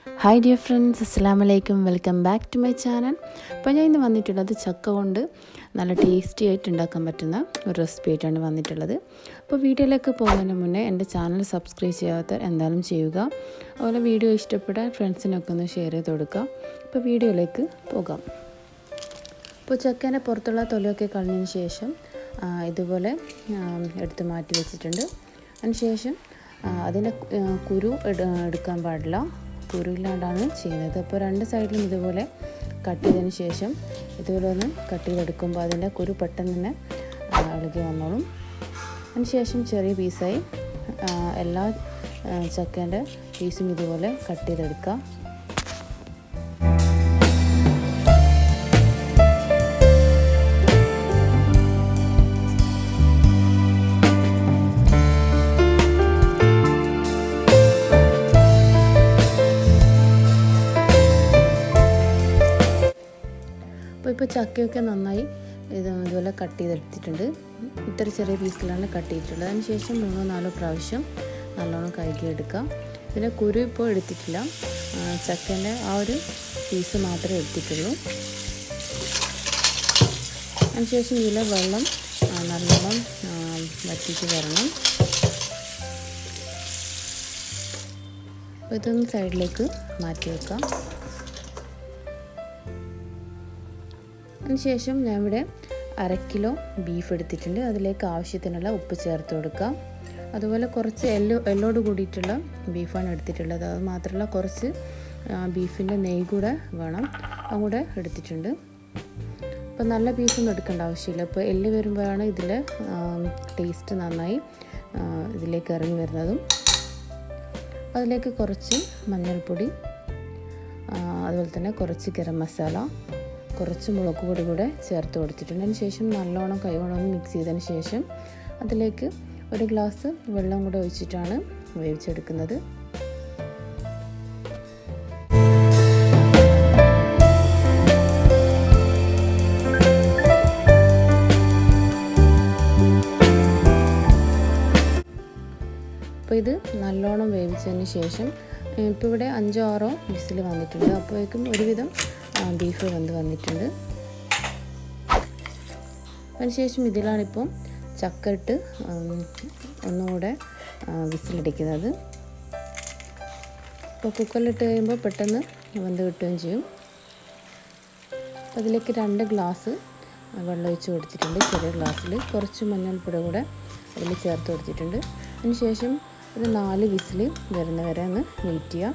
Hi dear friends, അസ്സലാമു അലൈക്കും. Welcome back to my channel. അപ്പോൾ ഞാൻ ഇന്ന് വന്നിട്ടുള്ളത് ചക്ക കൊണ്ട് നല്ല ടേസ്റ്റി ആയിട്ട് ഉണ്ടാക്കാൻ പറ്റുന്ന ഒരു റെസിപ്പി ആയിട്ടാണ് വന്നിട്ടുള്ളത്. അപ്പോൾ വീഡിയോയിലേക്ക് പോകുന്നതിന് മുന്നേ എൻ്റെ ചാനൽ സബ്സ്ക്രൈബ് ചെയ്യാത്തവർ എന്തായാലും ചെയ്യുക. അതുപോലെ വീഡിയോ ഇഷ്ടപ്പെട്ടാൽ ഫ്രണ്ട്സിനൊക്കെ ഒന്ന് ഷെയർ ചെയ്ത് കൊടുക്കുക. അപ്പോൾ വീഡിയോയിലേക്ക് പോകാം. അപ്പോൾ ചക്കേൻ്റെ പുറത്തുള്ള തൊലിയൊക്കെ കളഞ്ഞതിന് ശേഷം ഇതുപോലെ എടുത്ത് മാറ്റി വെച്ചിട്ടുണ്ട്. അതിനുശേഷം അതിൻ്റെ കുരു എടുക്കാൻ പാടില്ല, കുരുയില്ലാണ്ടാണ് ചെയ്യുന്നത്. അപ്പോൾ രണ്ട് സൈഡിലും ഇതുപോലെ കട്ട് ചെയ്തതിന് ശേഷം ഇതുപോലെ ഒന്ന് കട്ട് ചെയ്തെടുക്കുമ്പോൾ അതിൻ്റെ കുരു പെട്ടെന്ന് തന്നെ ഇളകി വന്നോളും. അതിനുശേഷം ചെറിയ പീസായി എല്ലാ ചക്കേൻ്റെ പീസും ഇതുപോലെ കട്ട് ചെയ്തെടുക്കുക. ഇപ്പോൾ ചക്കയൊക്കെ നന്നായി ഇതുപോലെ കട്ട് ചെയ്തെടുത്തിട്ടുണ്ട്. ഇത്ര ചെറിയ പീസിലാണ് കട്ട് ചെയ്തിട്ടുള്ളത്. അതിനുശേഷം 3-4 പ്രാവശ്യം നല്ലോണം കഴുകിയെടുക്കുക. ഇതിൻ്റെ കുരു ഇപ്പോൾ എടുത്തിട്ടില്ല, ചക്കേൻ്റെ ആ ഒരു പീസ് മാത്രമേ എടുത്തിട്ടുള്ളൂ. അതിനുശേഷം ഇതിലെ വെള്ളം നല്ലോണം വറ്റിച്ച് വരണം. അപ്പോൾ ഇതൊന്ന് സൈഡിലേക്ക് മാറ്റി വെക്കാം. അതിനുശേഷം ഞാൻ ഇവിടെ 1/2 കിലോ ബീഫ് എടുത്തിട്ടുണ്ട്. അതിലേക്ക് ആവശ്യത്തിനുള്ള ഉപ്പ് ചേർത്ത് കൊടുക്കാം. അതുപോലെ കുറച്ച് എല്ലോട് കൂടിയിട്ടുള്ള ബീഫാണ് എടുത്തിട്ടുള്ളത്. അത് മാത്രമല്ല കുറച്ച് ബീഫിൻ്റെ നെയ്യ് കൂടെ വേണം, അതും കൂടെ എടുത്തിട്ടുണ്ട്. അപ്പോൾ നല്ല പീസൊന്നും എടുക്കേണ്ട ആവശ്യമില്ല. ഇപ്പോൾ എല്ല് വരുമ്പോഴാണ് ഇതിൽ ടേസ്റ്റ് നന്നായി ഇതിലേക്ക് ഇറങ്ങി വരുന്നതും. അതിലേക്ക് കുറച്ച് മഞ്ഞൾപ്പൊടി, അതുപോലെ തന്നെ കുറച്ച് ഗരം മസാല, കുറച്ച് മുളക് പൊടി കൂടെ ചേർത്ത് കൊടുത്തിട്ടുണ്ട്. അതിന് ശേഷം നല്ലോണം കൈകൊണ്ടൊന്ന് മിക്സ് ചെയ്തതിന് ശേഷം അതിലേക്ക് 1 ഗ്ലാസ് വെള്ളം കൂടെ ഒഴിച്ചിട്ടാണ് വേവിച്ചെടുക്കുന്നത്. അപ്പോൾ ഇത് നല്ലോണം വേവിച്ചതിന് ശേഷം ഇപ്പോൾ ഇവിടെ 5-6 വിസിൽ വന്നിട്ടുണ്ട്. അപ്പോഴേക്കും ഒരുവിധം ബീഫ് വെന്ത് വന്നിട്ടുണ്ട്. അതിനുശേഷം ഇതിലാണിപ്പോൾ ചക്ക ഇട്ട് ഒന്നുകൂടെ വിസിലടിക്കുന്നത്. ഇപ്പോൾ കുക്കറിലിട്ട് കഴിയുമ്പോൾ പെട്ടെന്ന് വെന്ത് കിട്ടുകയും ചെയ്യും. അതിലേക്ക് 2 ഗ്ലാസ് വെള്ളം ഒഴിച്ച് കൊടുത്തിട്ടുണ്ട്. ചെറിയ ഗ്ലാസ്സിൽ കുറച്ച് മഞ്ഞൾപ്പൊടി കൂടെ അതിൽ ചേർത്ത് കൊടുത്തിട്ടുണ്ട്. അതിനുശേഷം ഒരു 4 വിസിൽ വരുന്നവരെ ഒന്ന് വെയിറ്റ് ചെയ്യാം.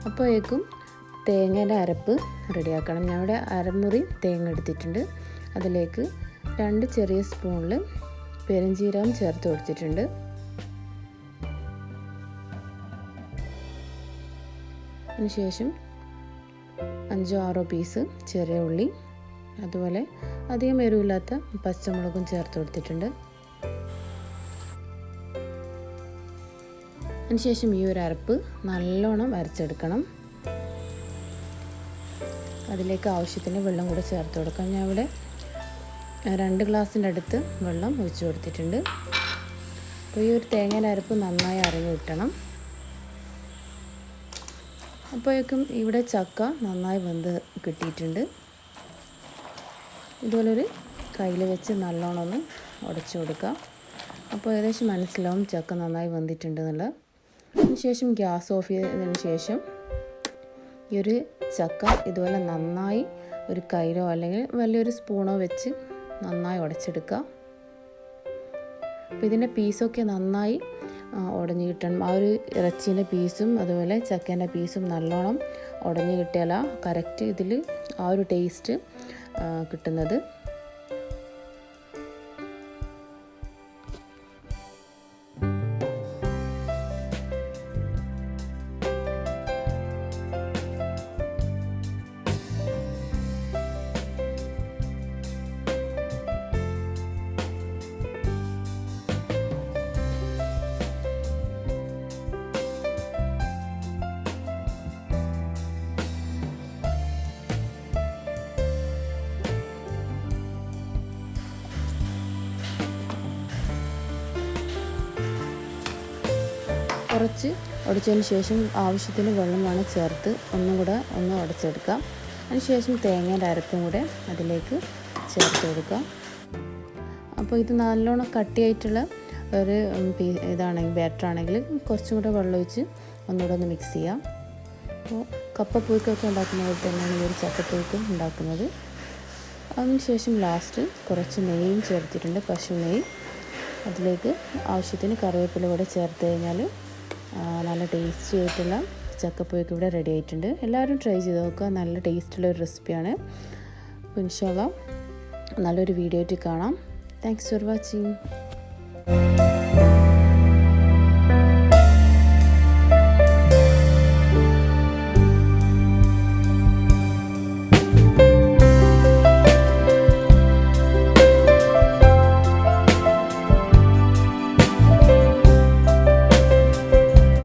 അപ്പോഴേക്കും തേങ്ങയുടെ അരപ്പ് റെഡിയാക്കണം. ഞാൻ ഇവിടെ അരമുറി തേങ്ങ എടുത്തിട്ടുണ്ട്. അതിലേക്ക് 2 ചെറിയ സ്പൂണിൽ പെരുംജീരകം ചേർത്ത് കൊടുത്തിട്ടുണ്ട്. അതിനുശേഷം 5-6 പീസ് ചെറിയ ഉള്ളി, അതുപോലെ അധികം എരിവില്ലാത്ത പച്ചമുളകും ചേർത്ത് കൊടുത്തിട്ടുണ്ട്. അതിനുശേഷം ഈ ഒരു അരപ്പ് നല്ലോണം അരച്ചെടുക്കണം. അതിലേക്ക് ആവശ്യത്തിന് വെള്ളം കൂടെ ചേർത്ത് കൊടുക്കാം. ഞാൻ ഇവിടെ 2 ഗ്ലാസിൻ്റെ അടുത്ത് വെള്ളം ഒഴിച്ച് കൊടുത്തിട്ടുണ്ട്. അപ്പോൾ ഈ ഒരു തേങ്ങയുടെ അരപ്പ് നന്നായി അരഞ്ഞു കിട്ടണം. അപ്പോഴേക്കും ഇവിടെ ചക്ക നന്നായി വെന്ത് കിട്ടിയിട്ടുണ്ട്. ഇതുപോലൊരു കയ്യിൽ വെച്ച് നല്ലോണം ഒന്ന് ഉടച്ചു കൊടുക്കുക. അപ്പോൾ ഏകദേശം മനസ്സിലാവും ചക്ക നന്നായി വെന്തിട്ടുണ്ട് എന്നുള്ളത്. അതിനുശേഷം ഗ്യാസ് ഓഫ് ചെയ്തതിന് ശേഷം ഈ ഒരു ചക്ക ഇതുപോലെ നന്നായി ഒരു കയ്യിലോ അല്ലെങ്കിൽ വലിയൊരു സ്പൂണോ വെച്ച് നന്നായി ഉടച്ചെടുക്കുക. അപ്പോൾ ഇതിൻ്റെ പീസൊക്കെ നന്നായി ഉടഞ്ഞു കിട്ടണം. ആ ഒരു ഇറച്ചീൻ്റെ പീസും അതുപോലെ ചക്കേൻ്റെ പീസും നല്ലോണം ഉടഞ്ഞു കിട്ടിയാലാണ് കറക്റ്റ് ഇതിൽ ആ ഒരു ടേസ്റ്റ് കിട്ടുന്നത്. കുറച്ച് ഉടച്ചതിന് ശേഷം ആവശ്യത്തിന് വെള്ളമാണ് ചേർത്ത് ഒന്നും കൂടെ ഒന്ന് ഉടച്ചെടുക്കാം. അതിനുശേഷം തേങ്ങയുടെ അരപ്പും കൂടെ അതിലേക്ക് ചേർത്ത് കൊടുക്കാം. അപ്പോൾ ഇത് നല്ലോണം കട്ടിയായിട്ടുള്ള ഒരു ഇതാണെങ്കിൽ ബാറ്ററാണെങ്കിൽ കുറച്ചും കൂടെ വെള്ളം ഒഴിച്ച് ഒന്നുകൂടെ ഒന്ന് മിക്സ് ചെയ്യാം. അപ്പോൾ കപ്പപ്പുഴുക്കൊക്കെ ഉണ്ടാക്കുന്ന പോലെ തന്നെയാണ് ഈ ഒരു ചക്കപ്പുഴുക്കും ഉണ്ടാക്കുന്നത്. അതിനുശേഷം ലാസ്റ്റ് കുറച്ച് നെയ്യും ചേർത്തിട്ടുണ്ട്, പശു നെയ്യ്. അതിലേക്ക് ആവശ്യത്തിന് കറിവേപ്പില കൂടെ ചേർത്ത് കഴിഞ്ഞാൽ നല്ല ടേസ്റ്റി ആയിട്ടുള്ള ചക്കപ്പുഴുക്ക് ഇവിടെ റെഡി ആയിട്ടുണ്ട്. എല്ലാവരും ട്രൈ ചെയ്ത് നോക്കുക, നല്ല ടേസ്റ്റുള്ള ഒരു റെസിപ്പിയാണ്. അപ്പോൾ ഇൻഷാ അല്ലാഹ് നല്ലൊരു വീഡിയോ ആയിട്ട് കാണാം. Thanks for watching.